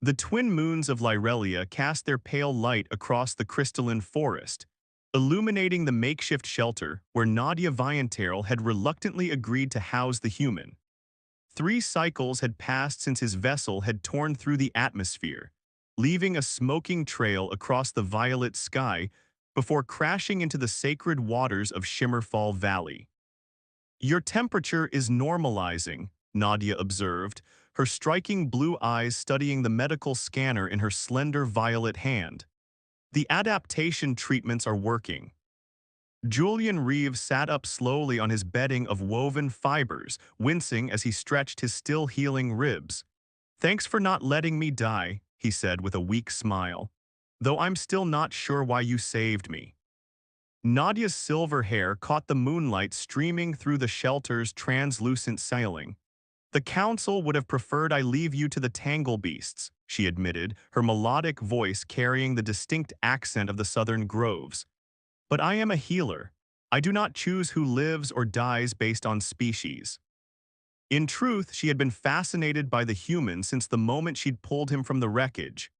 The twin moons of Lyrelia cast their pale light across the crystalline forest, illuminating the makeshift shelter where Nadia Vianterel had reluctantly agreed to house the human. 3 cycles had passed since his vessel had torn through the atmosphere, leaving a smoking trail across the violet sky before crashing into the sacred waters of Shimmerfall Valley. Your temperature is normalizing, Nadia observed, her striking blue eyes studying the medical scanner in her slender violet hand. The adaptation treatments are working. Julian Reeves sat up slowly on his bedding of woven fibers, wincing as he stretched his still-healing ribs. "Thanks for not letting me die," he said with a weak smile. "Though I'm still not sure why you saved me." Nadia's silver hair caught the moonlight streaming through the shelter's translucent ceiling. "The council would have preferred I leave you to the tangle beasts," she admitted, her melodic voice carrying the distinct accent of the southern groves. "But I am a healer. I do not choose who lives or dies based on species." In truth, she had been fascinated by the human since the moment she'd pulled him from the wreckage.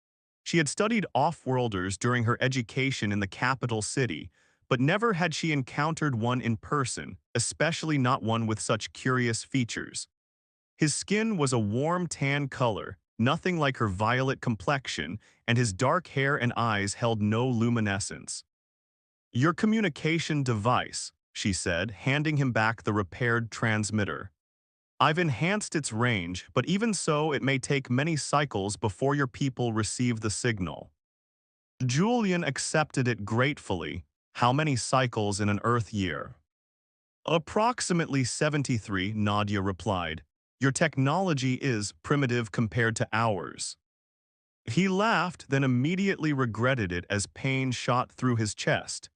She had studied off-worlders during her education in the capital city, but never had she encountered one in person, especially not one with such curious features. His skin was a warm tan color, nothing like her violet complexion, and his dark hair and eyes held no luminescence. "Your communication device," she said, handing him back the repaired transmitter. "I've enhanced its range, but even so it may take many cycles before your people receive the signal." Julian accepted it gratefully. How many cycles in an Earth year? "Approximately 73, Nadia replied. "Your technology is primitive compared to ours." He laughed, then immediately regretted it as pain shot through his chest.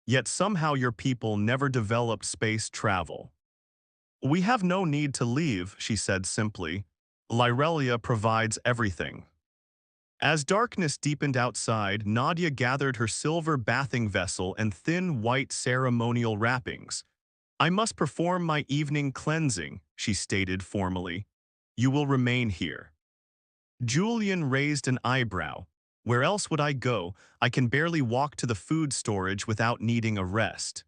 "Yet somehow your people never developed space travel." "We have no need to leave," she said simply. "Lyrelia provides everything." As darkness deepened outside, Nadia gathered her silver bathing vessel and thin white ceremonial wrappings. "I must perform my evening cleansing," she stated formally. "You will remain here." Julian raised an eyebrow. "Where else would I go? I can barely walk to the food storage without needing a rest."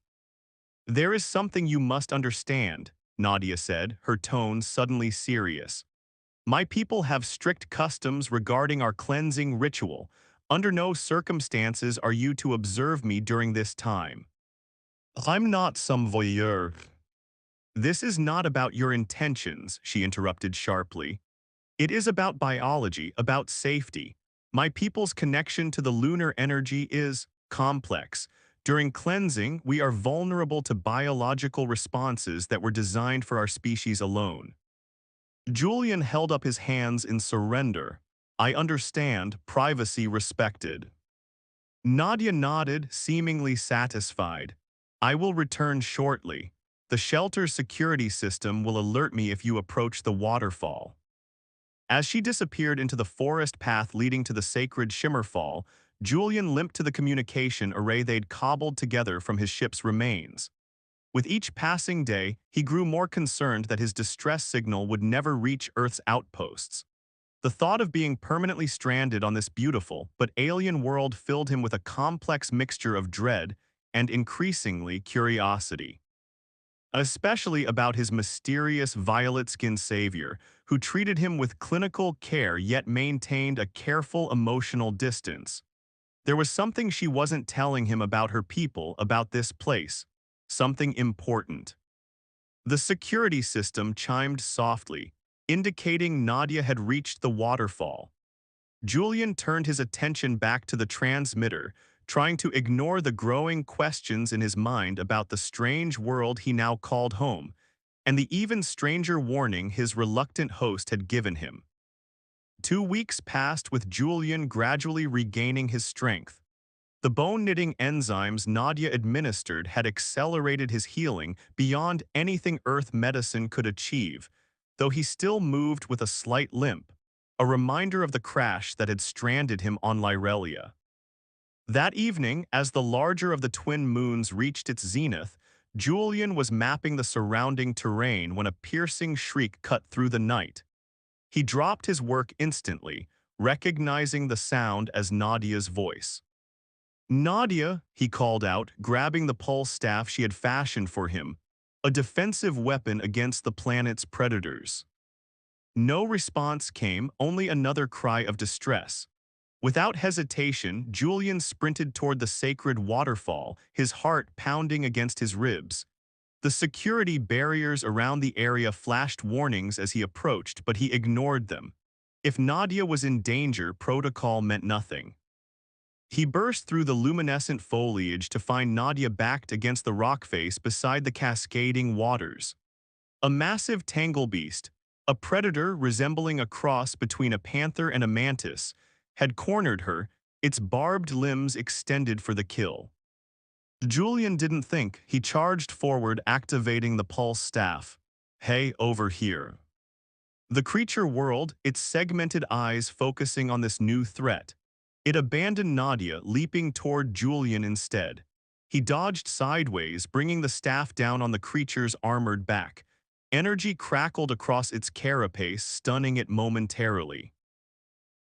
"There is something you must understand," Nadia said, her tone suddenly serious. "My people have strict customs regarding our cleansing ritual. Under no circumstances are you to observe me during this time." "I'm not some voyeur." "This is not about your intentions," she interrupted sharply. "It is about biology, about safety. My people's connection to the lunar energy is complex. During cleansing, we are vulnerable to biological responses that were designed for our species alone." Julian held up his hands in surrender. "I understand, privacy respected." Nadia nodded, seemingly satisfied. "I will return shortly. The shelter's security system will alert me if you approach the waterfall." As she disappeared into the forest path leading to the sacred Shimmerfall, Julian limped to the communication array they'd cobbled together from his ship's remains. With each passing day, he grew more concerned that his distress signal would never reach Earth's outposts. The thought of being permanently stranded on this beautiful but alien world filled him with a complex mixture of dread and increasingly curiosity. Especially about his mysterious violet-skinned savior, who treated him with clinical care yet maintained a careful emotional distance. There was something she wasn't telling him about her people, about this place. Something important. The security system chimed softly, indicating Nadia had reached the waterfall. Julian turned his attention back to the transmitter, trying to ignore the growing questions in his mind about the strange world he now called home, and the even stranger warning his reluctant host had given him. 2 weeks passed with Julian gradually regaining his strength. The bone-knitting enzymes Nadia administered had accelerated his healing beyond anything Earth medicine could achieve, though he still moved with a slight limp, a reminder of the crash that had stranded him on Lyrelia. That evening, as the larger of the twin moons reached its zenith, Julian was mapping the surrounding terrain when a piercing shriek cut through the night. He dropped his work instantly, recognizing the sound as Nadia's voice. "Nadia," he called out, grabbing the pulse staff she had fashioned for him, a defensive weapon against the planet's predators. No response came, only another cry of distress. Without hesitation, Julian sprinted toward the sacred waterfall, his heart pounding against his ribs. The security barriers around the area flashed warnings as he approached, but he ignored them. If Nadia was in danger, protocol meant nothing. He burst through the luminescent foliage to find Nadia backed against the rock face beside the cascading waters. A massive tangle beast, a predator resembling a cross between a panther and a mantis, had cornered her, its barbed limbs extended for the kill. Julian didn't think. He charged forward, activating the pulse staff. "Hey, over here." The creature whirled, its segmented eyes focusing on this new threat. It abandoned Nadia, leaping toward Julian instead. He dodged sideways, bringing the staff down on the creature's armored back. Energy crackled across its carapace, stunning it momentarily.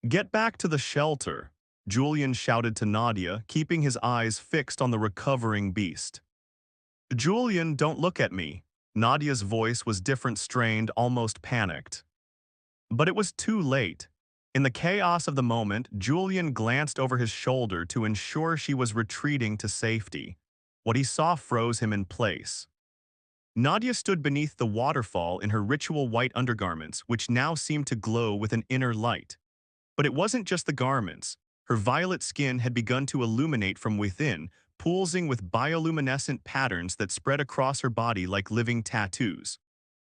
"Get back to the shelter," Julian shouted to Nadia, keeping his eyes fixed on the recovering beast. "Julian, don't look at me." Nadia's voice was different, strained, almost panicked. But it was too late. In the chaos of the moment, Julian glanced over his shoulder to ensure she was retreating to safety. What he saw froze him in place. Nadia stood beneath the waterfall in her ritual white undergarments, which now seemed to glow with an inner light. But it wasn't just the garments. Her violet skin had begun to illuminate from within, pulsing with bioluminescent patterns that spread across her body like living tattoos.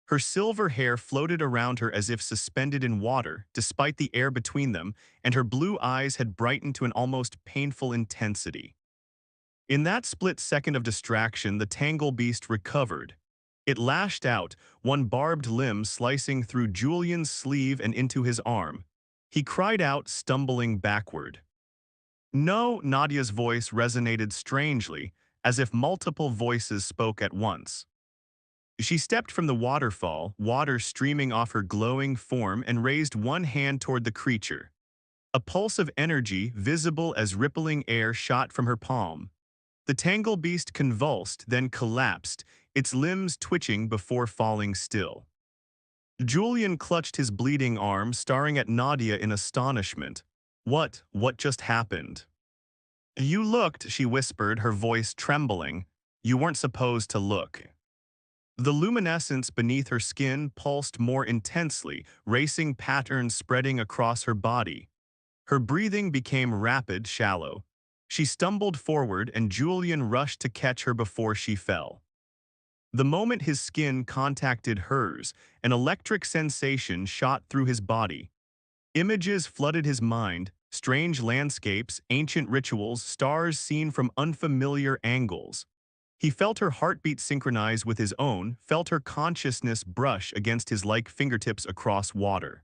Her silver hair floated around her as if suspended in water, despite the air between them, and her blue eyes had brightened to an almost painful intensity. In that split second of distraction, the tangle beast recovered. It lashed out, one barbed limb slicing through Julian's sleeve and into his arm. He cried out, stumbling backward. "No," Nadia's voice resonated strangely, as if multiple voices spoke at once. She stepped from the waterfall, water streaming off her glowing form, and raised one hand toward the creature. A pulse of energy, visible as rippling air, shot from her palm. The tangle beast convulsed, then collapsed, its limbs twitching before falling still. Julian clutched his bleeding arm, staring at Nadia in astonishment. What just happened?" "You looked," she whispered, her voice trembling. "You weren't supposed to look." The luminescence beneath her skin pulsed more intensely, racing patterns spreading across her body. Her breathing became rapid, shallow. She stumbled forward, and Julian rushed to catch her before she fell. The moment his skin contacted hers, an electric sensation shot through his body. Images flooded his mind, strange landscapes, ancient rituals, stars seen from unfamiliar angles. He felt her heartbeat synchronize with his own, felt her consciousness brush against his like fingertips across water.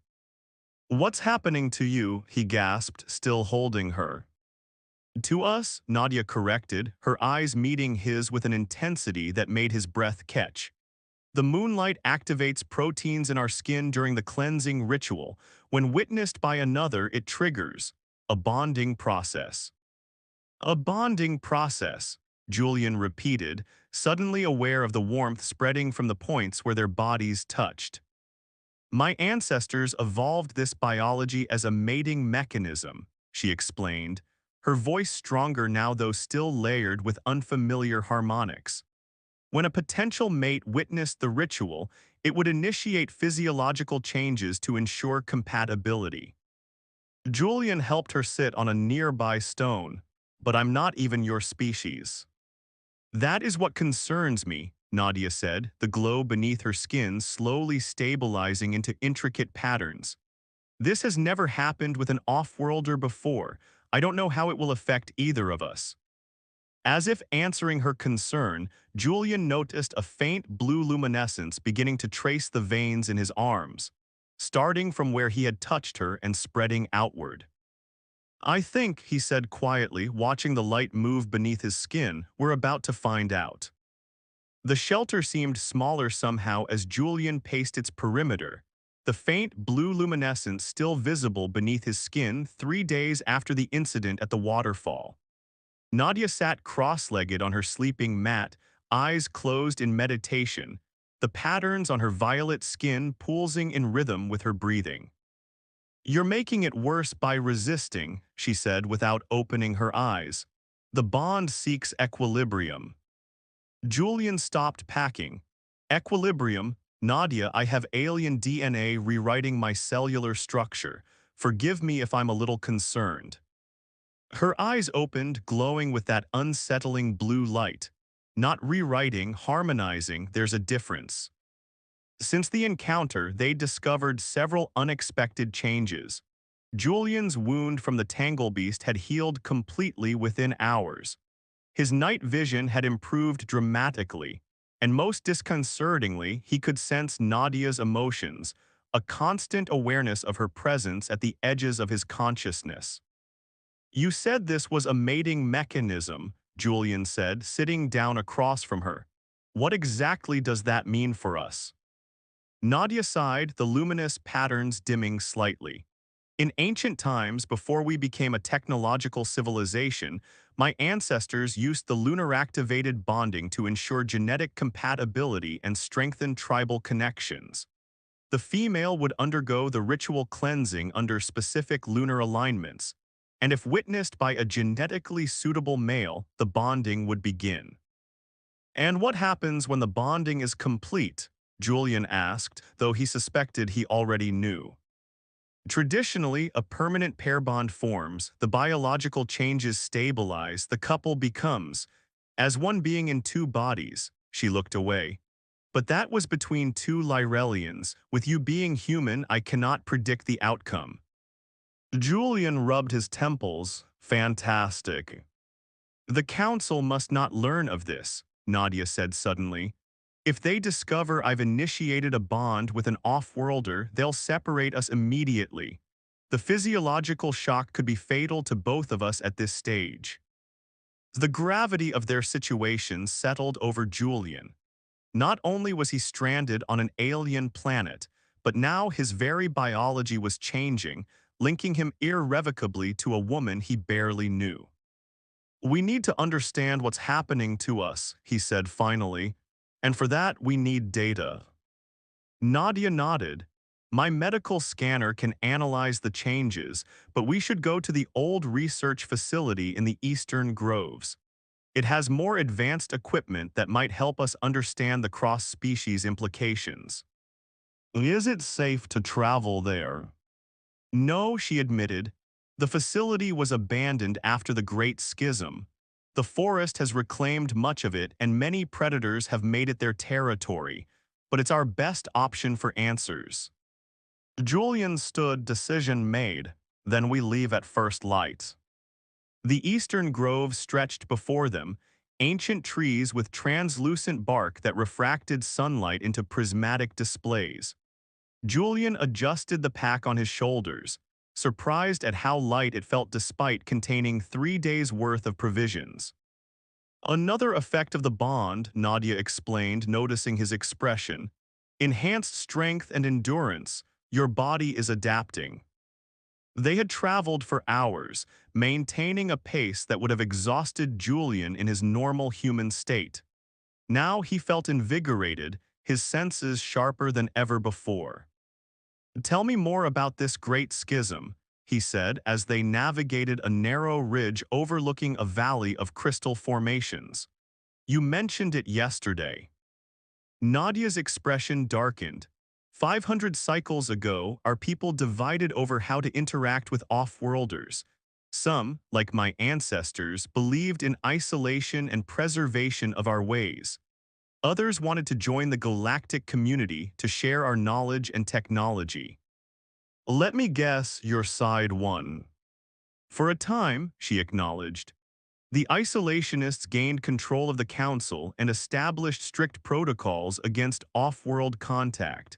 "What's happening to you?" he gasped, still holding her. "To us," Nadia corrected, her eyes meeting his with an intensity that made his breath catch. "The moonlight activates proteins in our skin during the cleansing ritual. When witnessed by another, it triggers a bonding process." "A bonding process," Julian repeated, suddenly aware of the warmth spreading from the points where their bodies touched. "My ancestors evolved this biology as a mating mechanism," she explained, her voice stronger now though still layered with unfamiliar harmonics. When a potential mate witnessed the ritual, it would initiate physiological changes to ensure compatibility. Julian helped her sit on a nearby stone. "But I'm not even your species." "That is what concerns me," Nadia said, the glow beneath her skin slowly stabilizing into intricate patterns. "This has never happened with an off-worlder before. I don't know how it will affect either of us." As if answering her concern, Julian noticed a faint blue luminescence beginning to trace the veins in his arms, starting from where he had touched her and spreading outward. "I think," he said quietly, watching the light move beneath his skin, "we're about to find out." The shelter seemed smaller somehow as Julian paced its perimeter. the faint blue luminescence still visible beneath his skin 3 days after the incident at the waterfall. Nadia sat cross-legged on her sleeping mat, eyes closed in meditation, the patterns on her violet skin pulsing in rhythm with her breathing. "You're making it worse by resisting," she said without opening her eyes. "The bond seeks equilibrium." Julian stopped packing. "Equilibrium? Nadia, I have alien DNA rewriting my cellular structure. Forgive me if I'm a little concerned." Her eyes opened, glowing with that unsettling blue light. Not rewriting, harmonizing, there's a difference. Since the encounter, they discovered several unexpected changes. Julian's wound from the Tangle Beast had healed completely within hours. His night vision had improved dramatically, and most disconcertingly, he could sense Nadia's emotions, a constant awareness of her presence at the edges of his consciousness. "You said this was a mating mechanism," Julian said, sitting down across from her. "What exactly does that mean for us?" Nadia sighed, the luminous patterns dimming slightly. "In ancient times, before we became a technological civilization, my ancestors used the lunar-activated bonding to ensure genetic compatibility and strengthen tribal connections. The female would undergo the ritual cleansing under specific lunar alignments, and if witnessed by a genetically suitable male, the bonding would begin." "And what happens when the bonding is complete?" Julian asked, though he suspected he already knew. "Traditionally, a permanent pair bond forms, the biological changes stabilize, the couple becomes, as one being in two bodies." She looked away. "But that was between two Lyrellians. With you being human, I cannot predict the outcome." Julian rubbed his temples. "Fantastic." "The Council must not learn of this," Nadia said suddenly. "If they discover I've initiated a bond with an off-worlder, they'll separate us immediately. The physiological shock could be fatal to both of us at this stage." The gravity of their situation settled over Julian. Not only was he stranded on an alien planet, but now his very biology was changing, linking him irrevocably to a woman he barely knew. "We need to understand what's happening to us," he said finally, "and for that we need data." Nadia nodded. "My medical scanner can analyze the changes, but we should go to the old research facility in the Eastern Groves. It has more advanced equipment that might help us understand the cross-species implications." "Is it safe to travel there?" "No," she admitted. "The facility was abandoned after the Great Schism. The forest has reclaimed much of it and many predators have made it their territory, but it's our best option for answers." Julian stood, decision made. "Then we leave at first light." The eastern grove stretched before them, ancient trees with translucent bark that refracted sunlight into prismatic displays. Julian adjusted the pack on his shoulders, surprised at how light it felt despite containing 3 days' worth of provisions. "Another effect of the bond," Nadia explained, noticing his expression. "Enhanced strength and endurance. Your body is adapting." They had traveled for hours, maintaining a pace that would have exhausted Julian in his normal human state. Now he felt invigorated, his senses sharper than ever before. "Tell me more about this great schism," he said as they navigated a narrow ridge overlooking a valley of crystal formations. "You mentioned it yesterday." Nadia's expression darkened. 500 cycles ago, our people divided over how to interact with off-worlders. Some, like my ancestors, believed in isolation and preservation of our ways. Others wanted to join the galactic community to share our knowledge and technology. "Let me guess, your side won." "For a time," she acknowledged. "The isolationists gained control of the council and established strict protocols against off-world contact.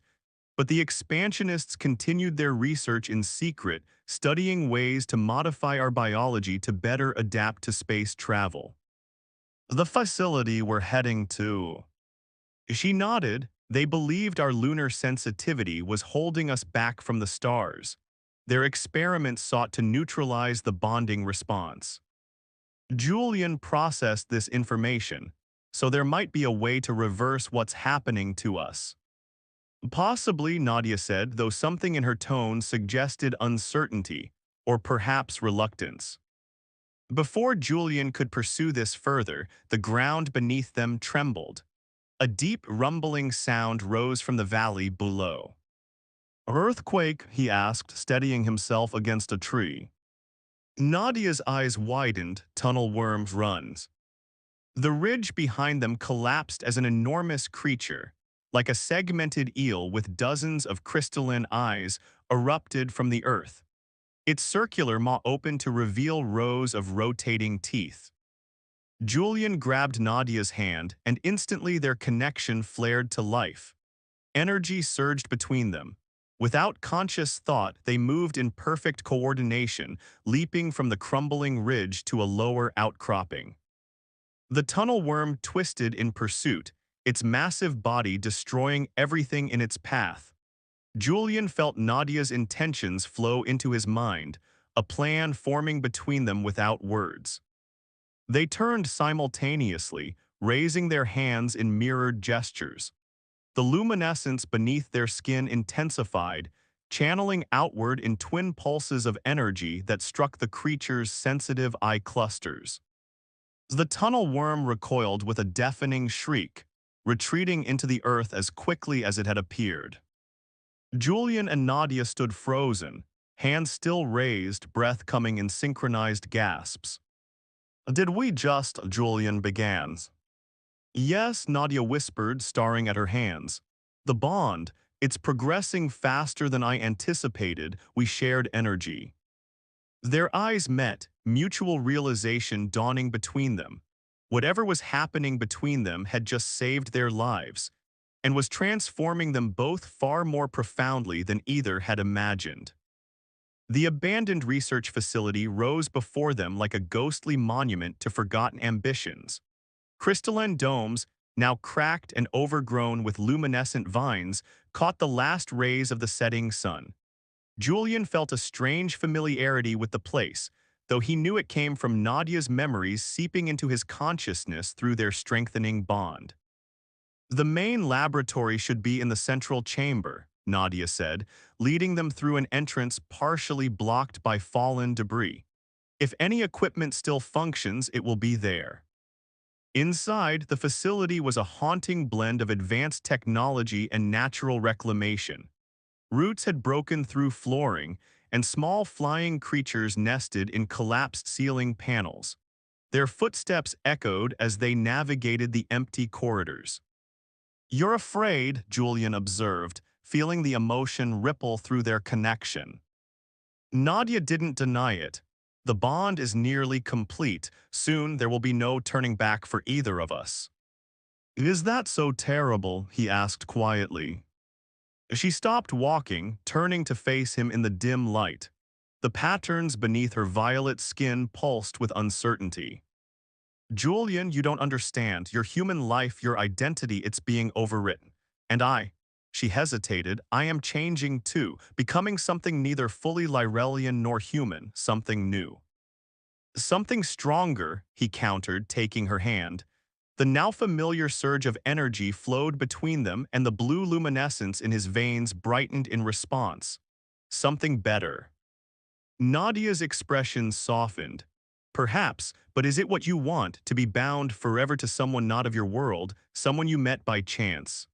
But the expansionists continued their research in secret, studying ways to modify our biology to better adapt to space travel." "The facility we're heading to." She nodded. They believed our lunar sensitivity was holding us back from the stars. Their experiments sought to neutralize the bonding response. Julian processed this information, so there might be a way to reverse what's happening to us. Possibly, Nadia said, though something in her tone suggested uncertainty, or perhaps reluctance. Before Julian could pursue this further, the ground beneath them trembled. A deep rumbling sound rose from the valley below. "Earthquake?" he asked, steadying himself against a tree. Nadia's eyes widened, tunnel worms runs. The ridge behind them collapsed as an enormous creature, like a segmented eel with dozens of crystalline eyes, erupted from the earth. Its circular maw opened to reveal rows of rotating teeth. Julian grabbed Nadia's hand, and instantly their connection flared to life. Energy surged between them. Without conscious thought, they moved in perfect coordination, leaping from the crumbling ridge to a lower outcropping. The tunnel worm twisted in pursuit, its massive body destroying everything in its path. Julian felt Nadia's intentions flow into his mind, a plan forming between them without words. They turned simultaneously, raising their hands in mirrored gestures. The luminescence beneath their skin intensified, channeling outward in twin pulses of energy that struck the creature's sensitive eye clusters. The tunnel worm recoiled with a deafening shriek, retreating into the earth as quickly as it had appeared. Julian and Nadia stood frozen, hands still raised, breath coming in synchronized gasps. "Did we just?" Julian began. "Yes," Nadia whispered, staring at her hands. "The bond, it's progressing faster than I anticipated. We shared energy." Their eyes met, mutual realization dawning between them. Whatever was happening between them had just saved their lives, and was transforming them both far more profoundly than either had imagined. The abandoned research facility rose before them like a ghostly monument to forgotten ambitions. Crystalline domes, now cracked and overgrown with luminescent vines, caught the last rays of the setting sun. Julian felt a strange familiarity with the place, though he knew it came from Nadia's memories seeping into his consciousness through their strengthening bond. "The main laboratory should be in the central chamber," Nadia said, leading them through an entrance partially blocked by fallen debris. "If any equipment still functions, it will be there." Inside, the facility was a haunting blend of advanced technology and natural reclamation. Roots had broken through flooring, and small flying creatures nested in collapsed ceiling panels. Their footsteps echoed as they navigated the empty corridors. "You're afraid," Julian observed, feeling the emotion ripple through their connection. Nadia didn't deny it. "The bond is nearly complete. Soon there will be no turning back for either of us." "Is that so terrible?" he asked quietly. She stopped walking, turning to face him in the dim light. The patterns beneath her violet skin pulsed with uncertainty. "Julian, you don't understand. Your human life, your identity, it's being overwritten. And I," she hesitated, "I am changing too, becoming something neither fully Lyrellian nor human, something new." "Something stronger," he countered, taking her hand. The now familiar surge of energy flowed between them, and the blue luminescence in his veins brightened in response. "Something better." Nadia's expression softened. "Perhaps, but is it what you want, to be bound forever to someone not of your world, someone you met by chance?"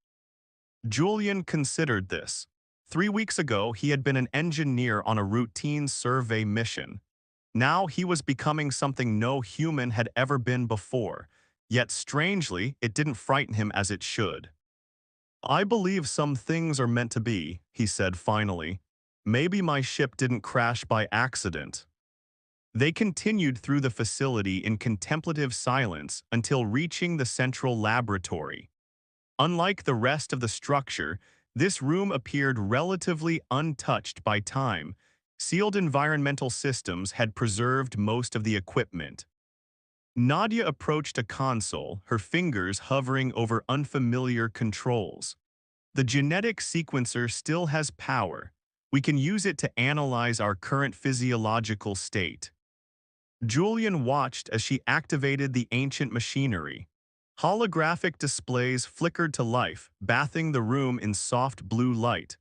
Julian considered this. 3 weeks ago, he had been an engineer on a routine survey mission. Now he was becoming something no human had ever been before, yet strangely, it didn't frighten him as it should. "I believe some things are meant to be," he said finally. "Maybe my ship didn't crash by accident." They continued through the facility in contemplative silence until reaching the central laboratory. Unlike the rest of the structure, this room appeared relatively untouched by time. Sealed environmental systems had preserved most of the equipment. Nadia approached a console, her fingers hovering over unfamiliar controls. The genetic sequencer still has power. We can use it to analyze our current physiological state. Julian watched as she activated the ancient machinery. Holographic displays flickered to life, bathing the room in soft blue light.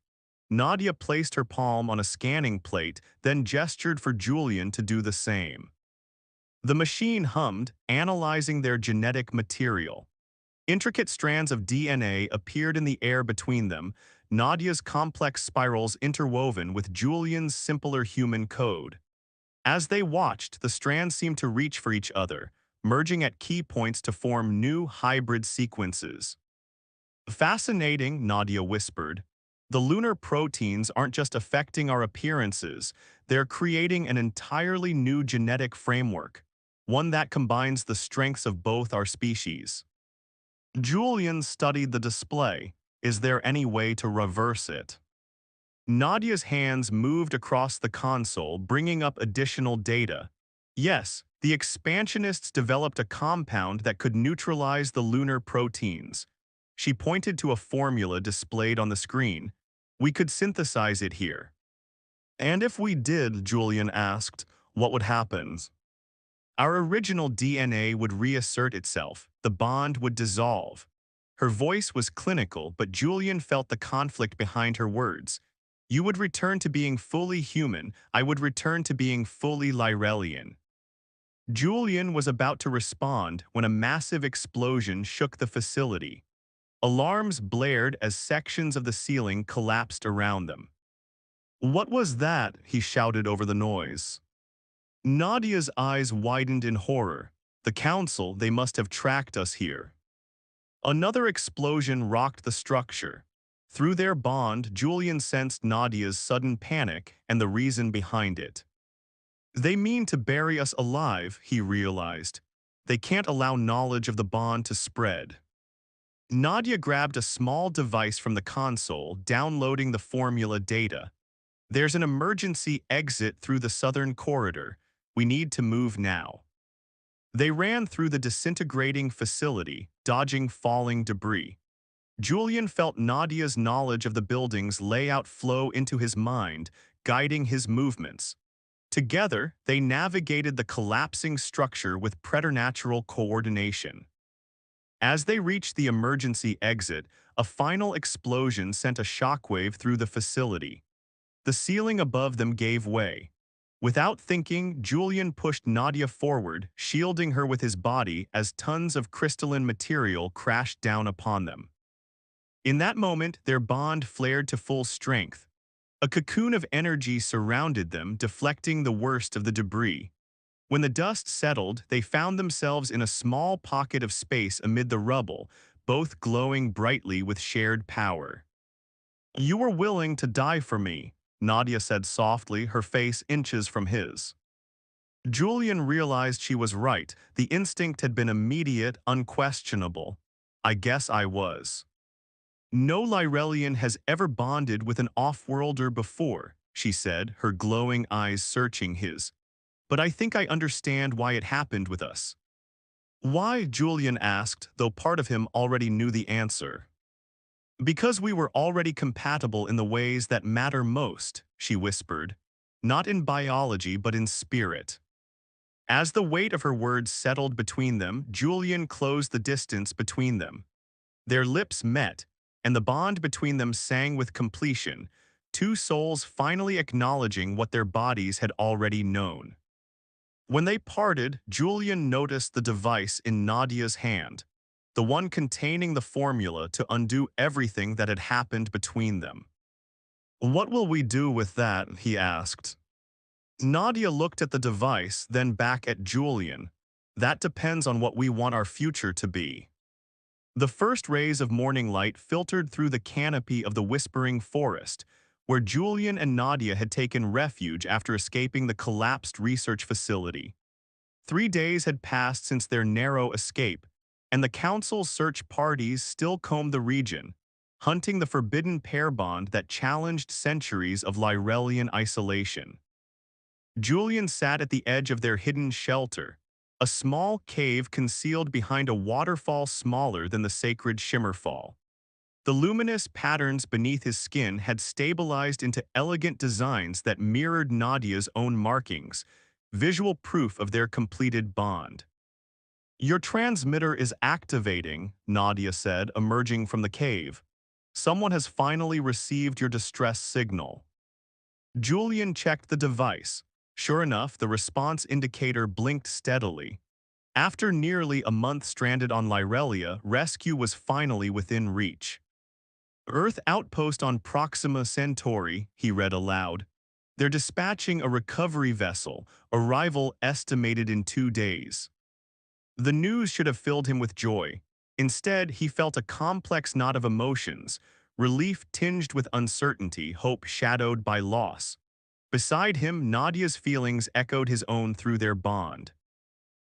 Nadia placed her palm on a scanning plate, then gestured for Julian to do the same. The machine hummed, analyzing their genetic material. Intricate strands of DNA appeared in the air between them, Nadia's complex spirals interwoven with Julian's simpler human code. As they watched, the strands seemed to reach for each other, merging at key points to form new hybrid sequences. Fascinating, Nadia whispered. The lunar proteins aren't just affecting our appearances, they're creating an entirely new genetic framework, one that combines the strengths of both our species. Julian studied the display. Is there any way to reverse it? Nadia's hands moved across the console, bringing up additional data. Yes, the expansionists developed a compound that could neutralize the lunar proteins. She pointed to a formula displayed on the screen. We could synthesize it here. And if we did, Julian asked, what would happen? Our original DNA would reassert itself. The bond would dissolve. Her voice was clinical, but Julian felt the conflict behind her words. You would return to being fully human. I would return to being fully Lyrellian. Julian was about to respond when a massive explosion shook the facility. Alarms blared as sections of the ceiling collapsed around them. What was that? He shouted over the noise. Nadia's eyes widened in horror. The council, they must have tracked us here. Another explosion rocked the structure. Through their bond, Julian sensed Nadia's sudden panic and the reason behind it. They mean to bury us alive, he realized. They can't allow knowledge of the bond to spread. Nadia grabbed a small device from the console, downloading the formula data. There's an emergency exit through the southern corridor. We need to move now. They ran through the disintegrating facility, dodging falling debris. Julian felt Nadia's knowledge of the building's layout flow into his mind, guiding his movements. Together, they navigated the collapsing structure with preternatural coordination. As they reached the emergency exit, a final explosion sent a shockwave through the facility. The ceiling above them gave way. Without thinking, Julian pushed Nadia forward, shielding her with his body as tons of crystalline material crashed down upon them. In that moment, their bond flared to full strength. A cocoon of energy surrounded them, deflecting the worst of the debris. When the dust settled, they found themselves in a small pocket of space amid the rubble, both glowing brightly with shared power. You were willing to die for me, Nadia said softly, her face inches from his. Julian realized she was right. The instinct had been immediate, unquestionable. I guess I was. No Lyrellian has ever bonded with an off-worlder before, she said, her glowing eyes searching his. But I think I understand why it happened with us. Why? Julian asked, though part of him already knew the answer. Because we were already compatible in the ways that matter most, she whispered. Not in biology, but in spirit. As the weight of her words settled between them, Julian closed the distance between them. Their lips met, and the bond between them sang with completion, two souls finally acknowledging what their bodies had already known. When they parted, Julian noticed the device in Nadia's hand, the one containing the formula to undo everything that had happened between them. What will we do with that? He asked. Nadia looked at the device, then back at Julian. That depends on what we want our future to be. The first rays of morning light filtered through the canopy of the whispering forest, where Julian and Nadia had taken refuge after escaping the collapsed research facility. 3 days had passed since their narrow escape, and the council's search parties still combed the region, hunting the forbidden pair bond that challenged centuries of Lyrellian isolation. Julian sat at the edge of their hidden shelter, a small cave concealed behind a waterfall smaller than the sacred Shimmerfall. The luminous patterns beneath his skin had stabilized into elegant designs that mirrored Nadia's own markings, visual proof of their completed bond. Your transmitter is activating, Nadia said, emerging from the cave. Someone has finally received your distress signal. Julian checked the device. Sure enough, the response indicator blinked steadily. After nearly a month stranded on Lyrelia, rescue was finally within reach. Earth outpost on Proxima Centauri, he read aloud. They're dispatching a recovery vessel, arrival estimated in 2 days. The news should have filled him with joy. Instead, he felt a complex knot of emotions, relief tinged with uncertainty, hope shadowed by loss. Beside him, Nadia's feelings echoed his own through their bond.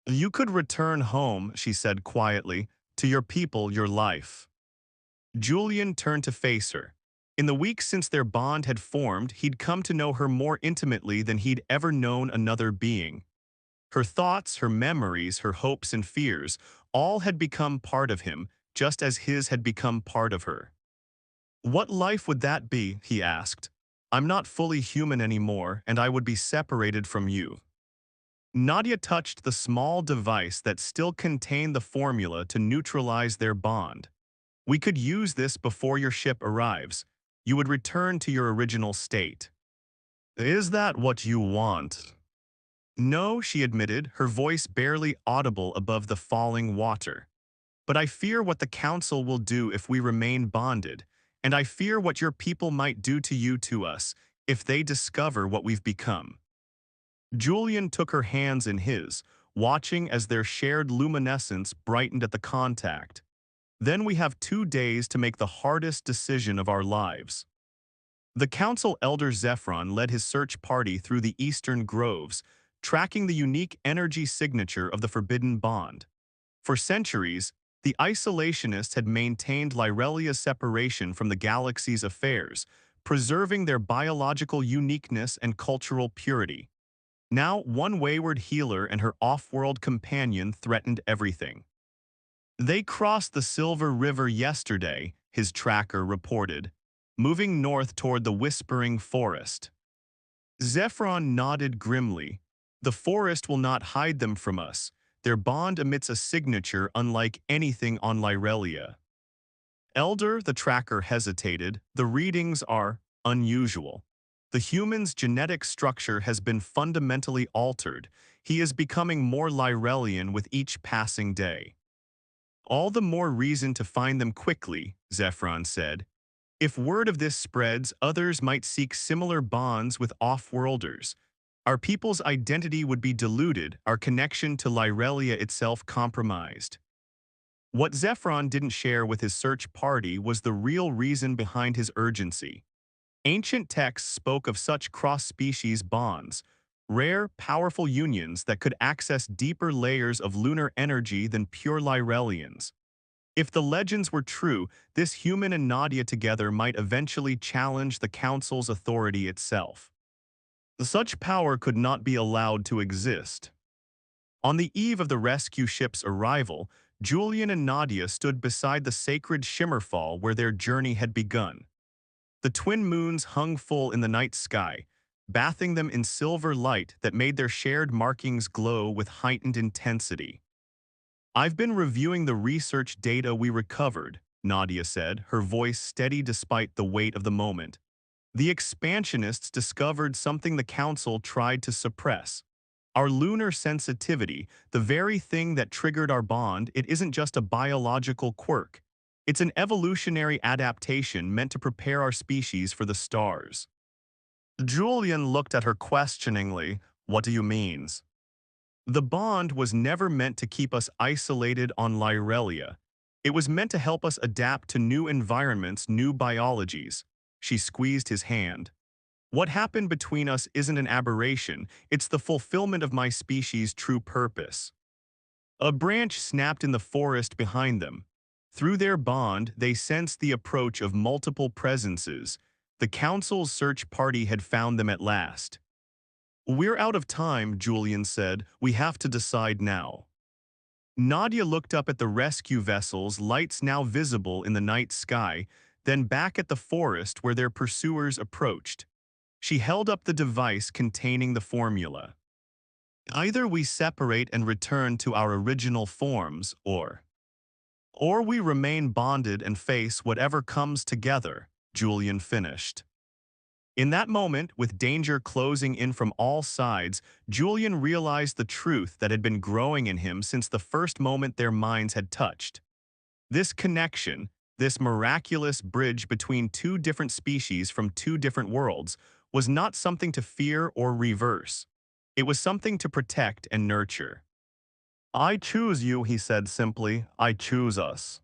You could return home, she said quietly, to your people, your life. Julian turned to face her. In the weeks since their bond had formed, he'd come to know her more intimately than he'd ever known another being. Her thoughts, her memories, her hopes and fears, all had become part of him, just as his had become part of her. What life would that be, he asked. I'm not fully human anymore, and I would be separated from you. Nadia touched the small device that still contained the formula to neutralize their bond. We could use this before your ship arrives. You would return to your original state. Is that what you want? No, she admitted, her voice barely audible above the falling water. But I fear what the Council will do if we remain bonded, and I fear what your people might do to you to us if they discover what we've become. Julian took her hands in his, watching as their shared luminescence brightened at the contact. Then we have 2 days to make the hardest decision of our lives. The council elder Zephron led his search party through the eastern groves, tracking the unique energy signature of the forbidden bond. For centuries, the isolationists had maintained Lyrelia's separation from the galaxy's affairs, preserving their biological uniqueness and cultural purity. Now, one wayward healer and her off-world companion threatened everything. They crossed the Silver River yesterday, his tracker reported, moving north toward the Whispering Forest. Zephron nodded grimly. The forest will not hide them from us. Their bond emits a signature unlike anything on Lyrelia. Elder, the tracker hesitated. The readings are unusual. The human's genetic structure has been fundamentally altered. He is becoming more Lyrelian with each passing day. All the more reason to find them quickly, Zephron said. If word of this spreads, others might seek similar bonds with off-worlders. Our people's identity would be diluted, our connection to Lyrelia itself compromised. What Zephron didn't share with his search party was the real reason behind his urgency. Ancient texts spoke of such cross-species bonds, rare, powerful unions that could access deeper layers of lunar energy than pure Lyrelians. If the legends were true, this human and Nadia together might eventually challenge the Council's authority itself. Such power could not be allowed to exist. On the eve of the rescue ship's arrival, Julian and Nadia stood beside the sacred Shimmerfall where their journey had begun. The twin moons hung full in the night sky, bathing them in silver light that made their shared markings glow with heightened intensity. I've been reviewing the research data we recovered, Nadia said, her voice steady despite the weight of the moment. The expansionists discovered something the Council tried to suppress. Our lunar sensitivity, the very thing that triggered our bond, it isn't just a biological quirk. It's an evolutionary adaptation meant to prepare our species for the stars. Julian looked at her questioningly. What do you mean? The bond was never meant to keep us isolated on Lyrelia. It was meant to help us adapt to new environments, new biologies. She squeezed his hand. What happened between us isn't an aberration, it's the fulfillment of my species' true purpose. A branch snapped in the forest behind them. Through their bond, they sensed the approach of multiple presences. The Council's search party had found them at last. We're out of time, Julian said. We have to decide now. Nadia looked up at the rescue vessel's lights now visible in the night sky, then back at the forest where their pursuers approached. She held up the device containing the formula. Either we separate and return to our original forms, or we remain bonded and face whatever comes together, Julian finished. In that moment, with danger closing in from all sides, Julian realized the truth that had been growing in him since the first moment their minds had touched. This connection, this miraculous bridge between two different species from two different worlds, was not something to fear or reverse. It was something to protect and nurture. I choose you, he said simply. I choose us.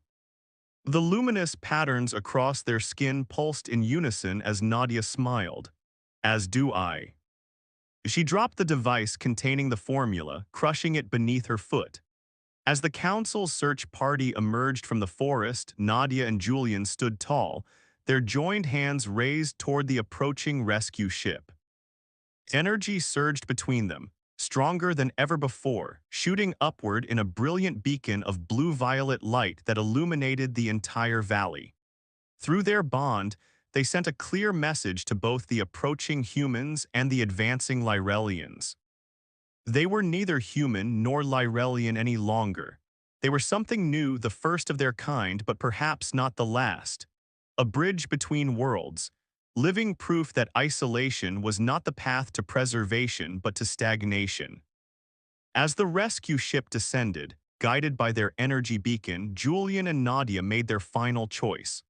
The luminous patterns across their skin pulsed in unison as Nadia smiled. As do I. She dropped the device containing the formula, crushing it beneath her foot. As the council's search party emerged from the forest, Nadia and Julian stood tall, their joined hands raised toward the approaching rescue ship. Energy surged between them, stronger than ever before, shooting upward in a brilliant beacon of blue-violet light that illuminated the entire valley. Through their bond, they sent a clear message to both the approaching humans and the advancing Lyrellians. They were neither human nor Lyrellian any longer. They were something new, the first of their kind, but perhaps not the last. A bridge between worlds, living proof that isolation was not the path to preservation but to stagnation. As the rescue ship descended, guided by their energy beacon, Julian and Nadia made their final choice.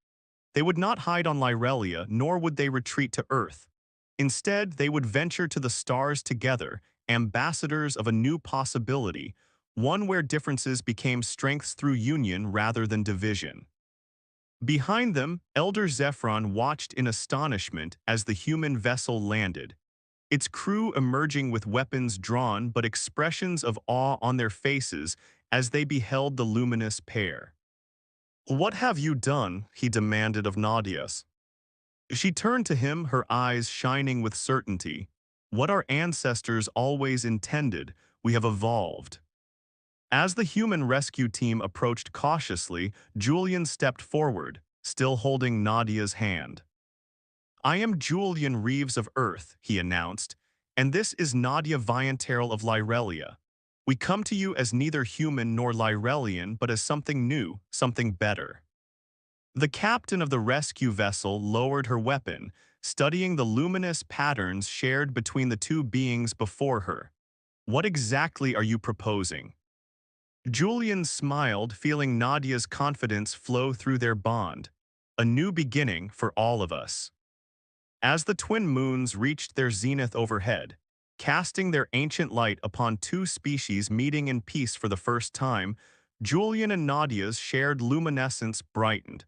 They would not hide on Lyrelia, nor would they retreat to Earth. Instead, they would venture to the stars together, ambassadors of a new possibility, one where differences became strengths through union rather than division. Behind them, Elder Zephron watched in astonishment as the human vessel landed, its crew emerging with weapons drawn but expressions of awe on their faces as they beheld the luminous pair. "What have you done?" he demanded of Nadia's. She turned to him, her eyes shining with certainty. "What our ancestors always intended, we have evolved." As the human rescue team approached cautiously, Julian stepped forward, still holding Nadia's hand. "I am Julian Reeves of Earth," he announced, "and this is Nadia Vianterel of Lyrelia. We come to you as neither human nor Lyrelian, but as something new, something better." The captain of the rescue vessel lowered her weapon, studying the luminous patterns shared between the two beings before her. "What exactly are you proposing?" Julian smiled, feeling Nadia's confidence flow through their bond. "A new beginning for all of us." As the twin moons reached their zenith overhead, casting their ancient light upon two species meeting in peace for the first time, Julian and Nadia's shared luminescence brightened.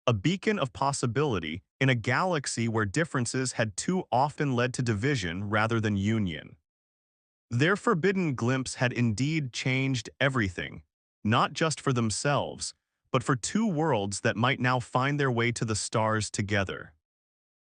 A beacon of possibility in a galaxy where differences had too often led to division rather than union. Their forbidden glimpse had indeed changed everything, not just for themselves, but for two worlds that might now find their way to the stars together.